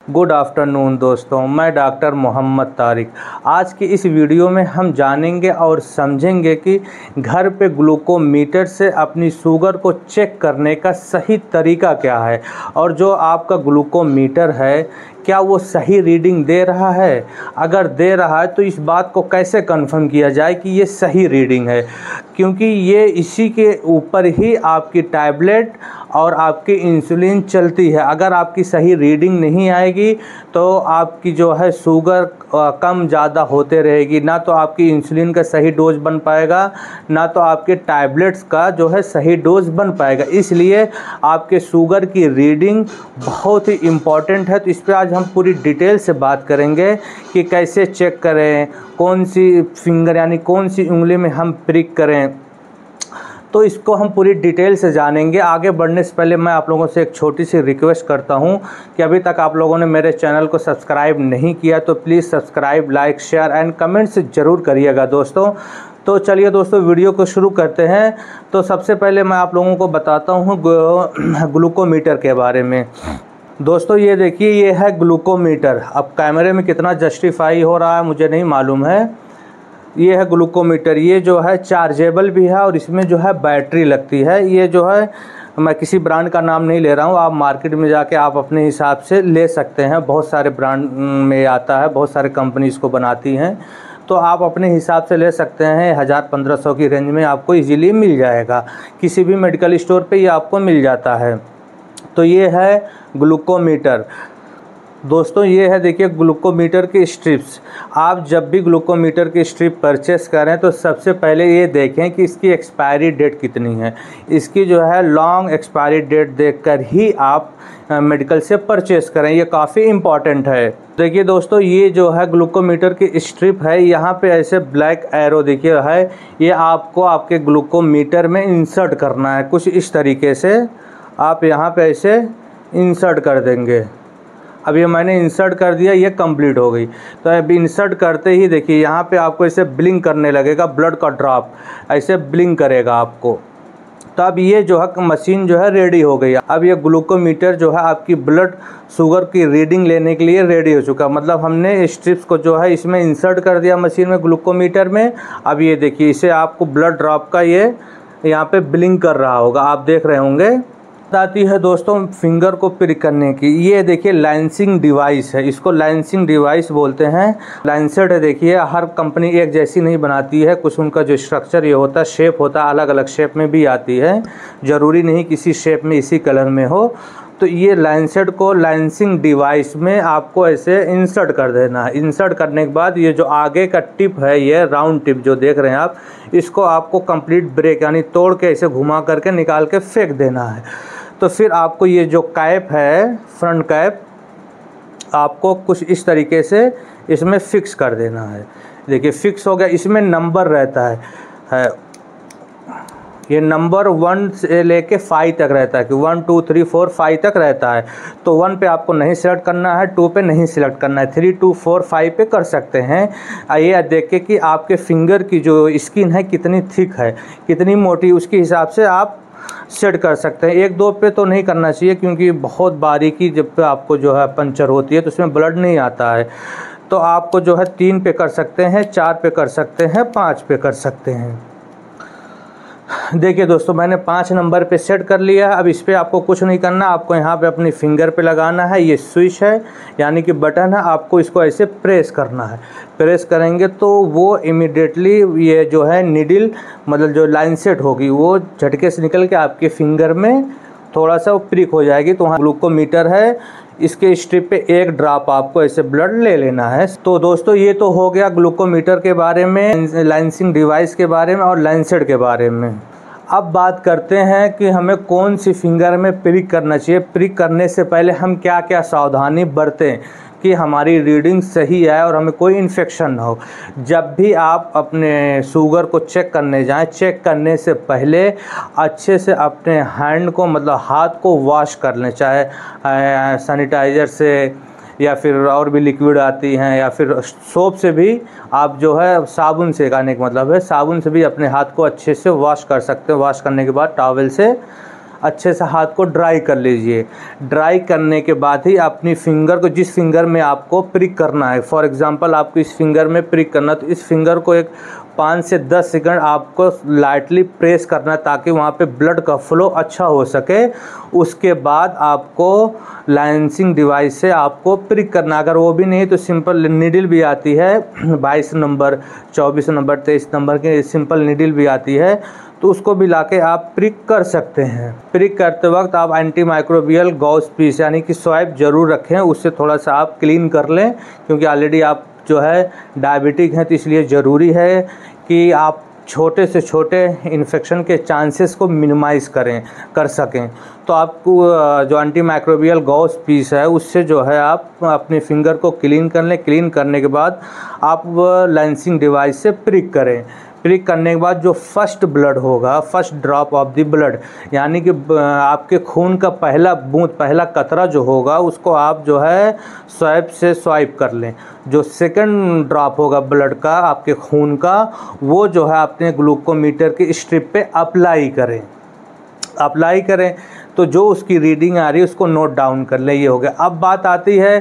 Good afternoon दोस्तों, मैं doctor Mohammad Tariq. आज की इस वीडियो में हम जानेंगे और समझेंगे कि घर पे ग्लूकोमीटर से अपनी शुगर को चेक करने का सही तरीका क्या है और जो आपका ग्लूकोमीटर है क्या वो सही रीडिंग दे रहा है। अगर दे रहा है तो इस बात को कैसे कंफर्म किया जाए कि ये सही रीडिंग है, क्योंकि ये इसी के ऊपर ही आपकी टैबलेट और आपकी इंसुलिन चलती है। अगर आपकी सही रीडिंग नहीं आएगी तो आपकी जो है शुगर कम ज़्यादा होते रहेगी, ना तो आपकी इंसुलिन का सही डोज बन पाएगा, ना तो आपके टैबलेट्स का जो है सही डोज बन पाएगा। इसलिए आपके शुगर की रीडिंग बहुत ही इम्पॉर्टेंट है। तो इस पर आज हम पूरी डिटेल से बात करेंगे कि कैसे चेक करें, कौन सी फिंगर यानी कौन सी उंगली में हम प्रिक करें। तो इसको हम पूरी डिटेल से जानेंगे। आगे बढ़ने से पहले मैं आप लोगों से एक छोटी सी रिक्वेस्ट करता हूं कि अभी तक आप लोगों ने मेरे चैनल को सब्सक्राइब नहीं किया तो please subscribe, like, share and comment से ज़रूर करिएगा दोस्तों। तो चलिए दोस्तों वीडियो को शुरू करते हैं। तो सबसे पहले मैं आप लोगों को बताता हूँ ग्लूकोमीटर के बारे में। दोस्तों ये देखिए, ये है ग्लूकोमीटर। अब कैमरे में कितना जस्टिफाई हो रहा है मुझे नहीं मालूम है। ये है ग्लूकोमीटर। ये जो है चार्जेबल भी है और इसमें जो है बैटरी लगती है। ये जो है, मैं किसी ब्रांड का नाम नहीं ले रहा हूँ, आप मार्केट में जाके आप अपने हिसाब से ले सकते हैं। बहुत सारे ब्रांड में आता है, बहुत सारे कंपनी इसको बनाती हैं, तो आप अपने हिसाब से ले सकते हैं। 1000-1500 की रेंज में आपको इजीली मिल जाएगा। किसी भी मेडिकल स्टोर पे ये आपको मिल जाता है। तो ये है ग्लूकोमीटर दोस्तों। ये है देखिए ग्लूकोमीटर की स्ट्रिप्स। आप जब भी ग्लूकोमीटर की स्ट्रिप परचेस करें तो सबसे पहले ये देखें कि इसकी एक्सपायरी डेट कितनी है। इसकी जो है लॉन्ग एक्सपायरी डेट देखकर ही आप मेडिकल से परचेस करें, ये काफ़ी इम्पॉर्टेंट है। देखिए दोस्तों, ये जो है ग्लूकोमीटर की स्ट्रिप है, यहाँ पे ऐसे ब्लैक एरो देखिए है, ये आपको आपके ग्लूकोमीटर में इंसर्ट करना है। कुछ इस तरीके से आप यहाँ पे ऐसे इंसर्ट कर देंगे। अब ये मैंने इंसर्ट कर दिया, ये कंप्लीट हो गई। तो अभी इंसर्ट करते ही देखिए यहाँ पे आपको ऐसे ब्लिंक करने लगेगा, ब्लड का ड्रॉप ऐसे ब्लिंक करेगा आपको। तो अब ये जो है मशीन जो है रेडी हो गई। अब ये ग्लूकोमीटर जो है आपकी ब्लड शुगर की रीडिंग लेने के लिए रेडी हो चुका। मतलब हमने स्ट्रिप्स को जो है इसमें इंसर्ट कर दिया मशीन में, ग्लूकोमीटर में। अब ये देखिए, इसे आपको ब्लड ड्रॉप का ये यहाँ पे ब्लिंक कर रहा होगा, आप देख रहे होंगे। आती है दोस्तों फिंगर को प्रिक करने की। ये देखिए लाइंसिंग डिवाइस है, इसको लाइंसिंग डिवाइस बोलते हैं। लाइंसेट है, देखिए हर कंपनी एक जैसी नहीं बनाती है। कुछ उनका जो स्ट्रक्चर ये होता है, शेप होता है, अलग अलग शेप में भी आती है। ज़रूरी नहीं किसी शेप में इसी कलर में हो। तो ये लाइंसेट को लाइंसिंग डिवाइस में आपको ऐसे इंसर्ट कर देना है। इंसर्ट करने के बाद ये जो आगे का टिप है, ये राउंड टिप जो देख रहे हैं आप, इसको आपको कंप्लीट ब्रेक यानी तोड़ के ऐसे घुमा करके निकाल के फेंक देना है। तो फिर आपको ये जो कैप है, फ्रंट कैप, आपको कुछ इस तरीके से इसमें फिक्स कर देना है। देखिए फिक्स हो गया। इसमें नंबर रहता है ये नंबर 1 से लेके 5 तक रहता है कि 1 2 3 4 5 तक रहता है। तो 1 पे आपको नहीं सिलेक्ट करना है, 2 पे नहीं सिलेक्ट करना है, 3 2 4 5 पे कर सकते हैं। आइए देखें कि आपके फिंगर की जो स्किन है कितनी थिक है, कितनी मोटी, उसके हिसाब से आप सेट कर सकते हैं। 1-2 पे तो नहीं करना चाहिए, क्योंकि बहुत बारीकी जब पे आपको जो है पंचर होती है तो उसमें ब्लड नहीं आता है। तो आपको जो है 3 पे कर सकते हैं, 4 पे कर सकते हैं, 5 पे कर सकते हैं। देखिए दोस्तों, मैंने 5 नंबर पे सेट कर लिया है। अब इस पर आपको कुछ नहीं करना, आपको यहाँ पे अपनी फिंगर पे लगाना है। ये स्विच है यानी कि बटन है, आपको इसको ऐसे प्रेस करना है। प्रेस करेंगे तो वो इमीडिएटली ये जो है निडिल, मतलब जो लाइन सेट होगी, वो झटके से निकल के आपके फिंगर में थोड़ा सा वो प्रिक हो जाएगी। तो वहाँ ग्लूकोमीटर है, इसके स्ट्रिप पे 1 ड्रॉप आपको ऐसे ब्लड ले लेना है। तो दोस्तों ये तो हो गया ग्लूकोमीटर के बारे में, लाइंसिंग डिवाइस के बारे में और लाइंसेट के बारे में। अब बात करते हैं कि हमें कौन सी फिंगर में प्रिक करना चाहिए। प्रिक करने से पहले हम क्या क्या सावधानी बरतें कि हमारी रीडिंग सही आए और हमें कोई इन्फेक्शन ना हो। जब भी आप अपने शुगर को चेक करने जाएं, चेक करने से पहले अच्छे से अपने हैंड को, मतलब हाथ को वॉश कर लें, चाहे सैनिटाइज़र से या फिर और भी लिक्विड आती हैं, या फिर सोप से भी आप जो है, साबुन से कहने का मतलब है, साबुन से भी अपने हाथ को अच्छे से वॉश कर सकते हैं। वॉश करने के बाद टॉवल से अच्छे से हाथ को ड्राई कर लीजिए। ड्राई करने के बाद ही अपनी फिंगर को, जिस फिंगर में आपको प्रिक करना है, फॉर एग्ज़ाम्पल आपको इस फिंगर में प्रिक करना, तो इस फिंगर को एक 5 से 10 सेकंड आपको लाइटली प्रेस करना है ताकि वहाँ पे ब्लड का फ्लो अच्छा हो सके। उसके बाद आपको लाइंसिंग डिवाइस से आपको प्रिक करना। अगर वो भी नहीं तो सिंपल नीडल भी आती है, 22 नंबर, 24 नंबर, 23 नंबर की सिंपल नीडल भी आती है, तो उसको भी लाके आप प्रिक कर सकते हैं। प्रिक करते वक्त आप एंटी माइक्रोबियल गॉस पीस यानी कि स्वाइप ज़रूर रखें, उससे थोड़ा सा आप क्लीन कर लें, क्योंकि ऑलरेडी आप जो है डायबिटिक हैं, तो इसलिए ज़रूरी है कि आप छोटे से छोटे इन्फेक्शन के चांसेस को मिनिमाइज़ कर सकें। तो आपको जो एंटी माइक्रोबियल गॉस पीस है उससे जो है आप अपनी फिंगर को क्लीन कर लें। क्लीन करने के बाद आप लाइंसिंग डिवाइस से प्रिक करें। प्रिक करने के बाद जो फर्स्ट ब्लड होगा, first drop of the blood, यानी कि आपके खून का पहला बूंद, पहला कतरा जो होगा, उसको आप जो है स्वाइप से स्वाइप कर लें। जो सेकंड ड्रॉप होगा ब्लड का, आपके खून का, वो जो है अपने ग्लूकोमीटर की स्ट्रिप पे अप्लाई करें। तो जो उसकी रीडिंग आ रही है उसको नोट डाउन कर लें। ये हो गया। अब बात आती है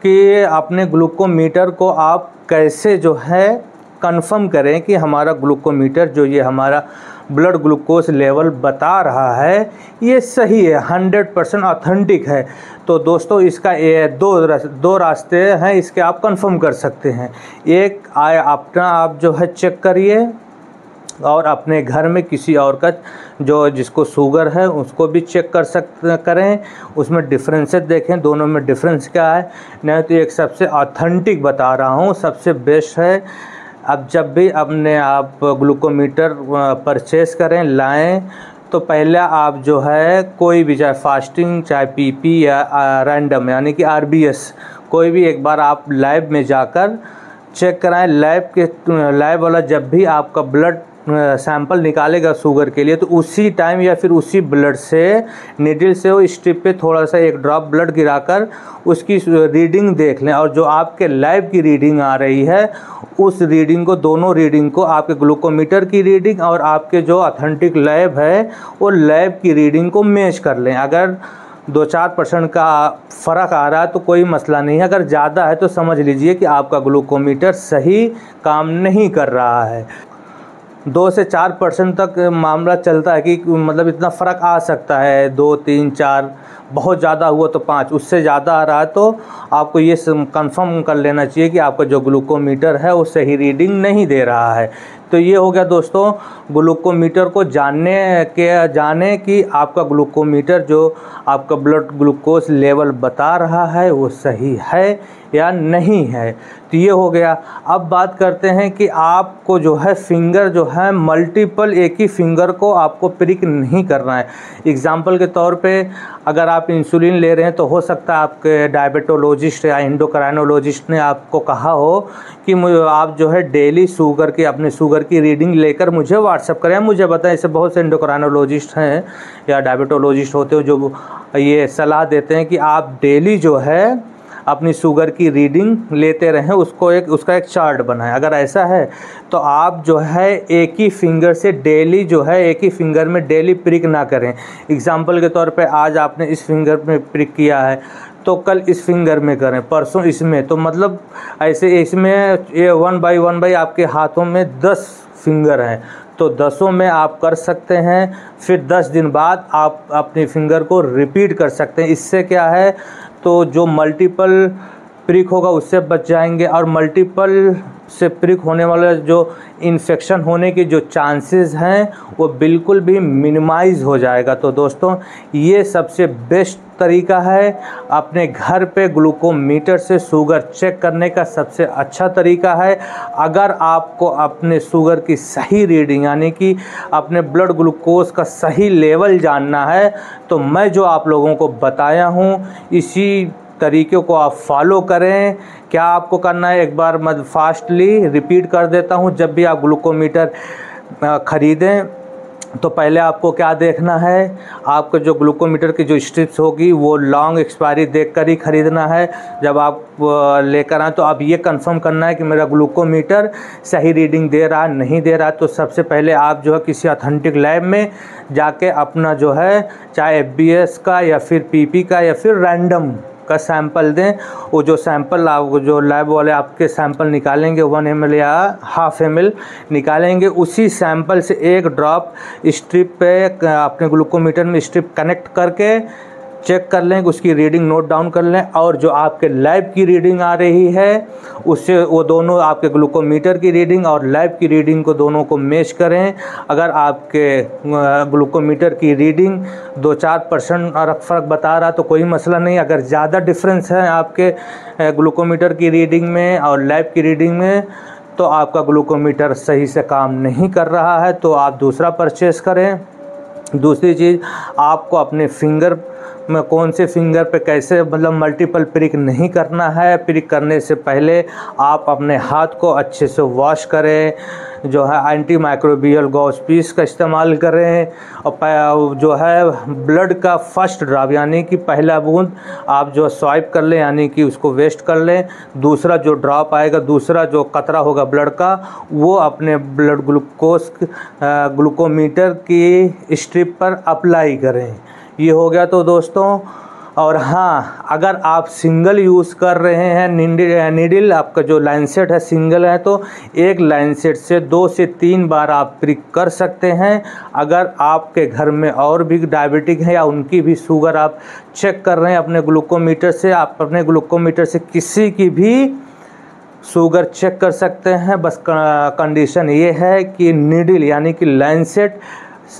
कि अपने ग्लूकोमीटर को आप कैसे जो है कंफर्म करें कि हमारा ग्लूकोमीटर जो ये हमारा ब्लड ग्लूकोज लेवल बता रहा है ये सही है, 100% ऑथेंटिक है। तो दोस्तों इसका ये दो रास्ते हैं, इसके आप कंफर्म कर सकते हैं। एक अपना आप जो है चेक करिए, और अपने घर में किसी और का जो जिसको शुगर है उसको भी चेक करें, उसमें डिफरेंसेस देखें, दोनों में डिफरेंस क्या है। नहीं तो एक सबसे ऑथेंटिक बता रहा हूँ, सबसे बेस्ट है। अब जब भी अपने आप ग्लूकोमीटर परचेस करें, लाएं, तो पहले आप जो है कोई भी, चाहे फास्टिंग, चाहे पीपी या रैंडम यानी कि आरबीएस, कोई भी एक बार आप लैब में जाकर चेक कराएं। लैब वाला जब भी आपका ब्लड सैंपल निकालेगा शुगर के लिए, तो उसी टाइम या फिर उसी ब्लड से नीडल से वो स्ट्रिप पे थोड़ा सा एक ड्रॉप ब्लड गिराकर उसकी रीडिंग देख लें। और जो आपके लैब की रीडिंग आ रही है उस रीडिंग को, दोनों रीडिंग को, आपके ग्लूकोमीटर की रीडिंग और आपके जो ऑथेंटिक लैब है वो लैब की रीडिंग को मैच कर लें। अगर 2-4% का फ़र्क आ रहा है तो कोई मसला नहीं है, अगर ज़्यादा है तो समझ लीजिए कि आपका ग्लूकोमीटर सही काम नहीं कर रहा है। 2 से 4% तक मामला चलता है कि मतलब इतना फ़र्क आ सकता है, 2, 3, 4, बहुत ज़्यादा हुआ तो 5, उससे ज़्यादा आ रहा है तो आपको ये कंफर्म कर लेना चाहिए कि आपका जो ग्लूकोमीटर है वो सही रीडिंग नहीं दे रहा है। तो ये हो गया दोस्तों, ग्लूकोमीटर को जाने कि आपका ग्लूकोमीटर जो आपका ब्लड ग्लूकोज लेवल बता रहा है वो सही है या नहीं है। तो ये हो गया। अब बात करते हैं कि आपको जो है फिंगर जो है मल्टीपल, एक ही फिंगर को आपको प्रिक नहीं करना है। एग्जाम्पल के तौर पे अगर आप इंसुलिन ले रहे हैं तो हो सकता है आपके डायबिटोलॉजिस्ट या एंडोक्राइनोलॉजिस्ट ने आपको कहा हो कि आप जो है डेली शुगर की, अपने शुगर की रीडिंग लेकर मुझे व्हाट्सअप करें, मुझे बताएं। ऐसे बहुत से एंडोक्राइनोलॉजिस्ट हैं या डायबिटोलॉजिस्ट होते हैं जो ये सलाह देते हैं कि आप डेली जो है अपनी शुगर की रीडिंग लेते रहें, उसका एक चार्ट बनाएं। अगर ऐसा है तो आप जो है एक ही फिंगर से डेली जो है, एक ही फिंगर में डेली प्रिक ना करें। एग्जाम्पल के तौर पे आज आपने इस फिंगर में प्रिक किया है तो कल इस फिंगर में करें, परसों इसमें, तो मतलब ऐसे इसमें ये 1 बाई आपके हाथों में 10 फिंगर हैं तो 10 में आप कर सकते हैं। फिर 10 दिन बाद आप अपनी फिंगर को रिपीट कर सकते हैं। इससे क्या है, तो जो मल्टीपल प्रिक होगा उससे बच जाएंगे, और मल्टीपल से प्रिक होने वाला जो इन्फेक्शन होने के जो चांसेस हैं वो बिल्कुल भी मिनिमाइज़ हो जाएगा। तो दोस्तों ये सबसे बेस्ट तरीका है, अपने घर पे ग्लूकोमीटर से शुगर चेक करने का सबसे अच्छा तरीका है। अगर आपको अपने शुगर की सही रीडिंग यानी कि अपने ब्लड ग्लूकोज का सही लेवल जानना है तो मैं जो आप लोगों को बताया हूँ इसी तरीक़ों को आप फॉलो करें। क्या आपको करना है, एक बार मैं फास्टली रिपीट कर देता हूं। जब भी आप ग्लूकोमीटर ख़रीदें तो पहले आपको क्या देखना है, आपका जो ग्लूकोमीटर की जो स्ट्रिप्स होगी वो लॉन्ग एक्सपायरी देखकर ही ख़रीदना है। जब आप लेकर आएँ तो आप ये कंफर्म करना है कि मेरा ग्लूकोमीटर सही रीडिंग दे रहा है नहीं दे रहा है। तो सबसे पहले आप जो है किसी ऑथेंटिक लैब में जाके अपना जो है चाहे FBS का या फिर PP का या फिर रैंडम का सैंपल दें। वो जो सैंपल आप जो लैब वाले आपके सैंपल निकालेंगे 1 ml या ½ ml निकालेंगे, उसी सैंपल से एक ड्रॉप स्ट्रिप पे अपने ग्लूकोमीटर में स्ट्रिप कनेक्ट करके चेक कर लें, उसकी रीडिंग नोट डाउन कर लें। और जो आपके लैब की रीडिंग आ रही है उससे वो दोनों आपके ग्लूकोमीटर की रीडिंग और लैब की रीडिंग को दोनों को मैच करें। अगर आपके ग्लूकोमीटर की रीडिंग 2-4% फ़र्क बता रहा तो कोई मसला नहीं। अगर ज़्यादा डिफरेंस है आपके ग्लूकोमीटर की रीडिंग में और लैब की रीडिंग में तो आपका ग्लूकोमीटर सही से काम नहीं कर रहा है, तो आप दूसरा परचेज़ करें। दूसरी चीज़, आपको अपने फिंगर में कौन से फिंगर पे कैसे मतलब मल्टीपल प्रिक नहीं करना है। प्रिक करने से पहले आप अपने हाथ को अच्छे से वॉश करें, जो है एंटी माइक्रोबियल गॉस पीस का इस्तेमाल करें। और जो है ब्लड का फर्स्ट ड्रॉप यानी कि पहला बूंद आप जो स्वाइप कर लें यानी कि उसको वेस्ट कर लें। दूसरा जो ड्रॉप आएगा, दूसरा जो कतरा होगा ब्लड का, वो अपने ब्लड ग्लूकोमीटर की स्ट्रिप पर अप्लाई करें। ये हो गया तो दोस्तों। और हाँ, अगर आप सिंगल यूज़ कर रहे हैं नीडल, आपका जो लाइनसेट है सिंगल है, तो एक लाइनसेट से 2 से 3 बार आप प्रिक कर सकते हैं। अगर आपके घर में और भी डायबिटिक है या उनकी भी शुगर आप चेक कर रहे हैं अपने ग्लूकोमीटर से, आप अपने ग्लूकोमीटर से किसी की भी शुगर चेक कर सकते हैं। बस कंडीशन ये है कि नीडल यानी कि लाइनसेट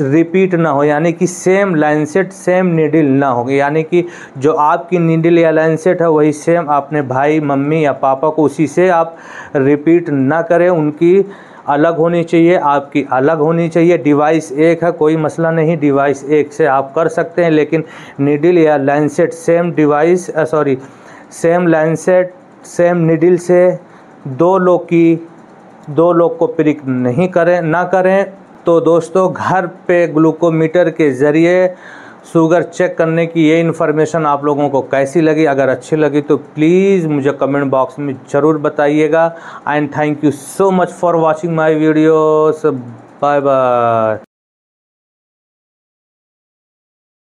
रिपीट ना हो, यानी कि सेम लाइनसेट सेम नीडल ना हो, यानी कि जो आपकी नीडल या लाइनसेट है वही सेम अपने भाई मम्मी या पापा को उसी से आप रिपीट ना करें। उनकी अलग होनी चाहिए, आपकी अलग होनी चाहिए। डिवाइस एक है, कोई मसला नहीं, डिवाइस एक से आप कर सकते हैं, लेकिन नीडल या line set same device same line set same needle से दो लोग को प्रिक नहीं करें ना करें। तो दोस्तों, घर पे ग्लूकोमीटर के ज़रिए शुगर चेक करने की ये इन्फॉर्मेशन आप लोगों को कैसी लगी? अगर अच्छी लगी तो प्लीज़ मुझे कमेंट बॉक्स में ज़रूर बताइएगा। And thank you so much for watching my videos. Bye bye.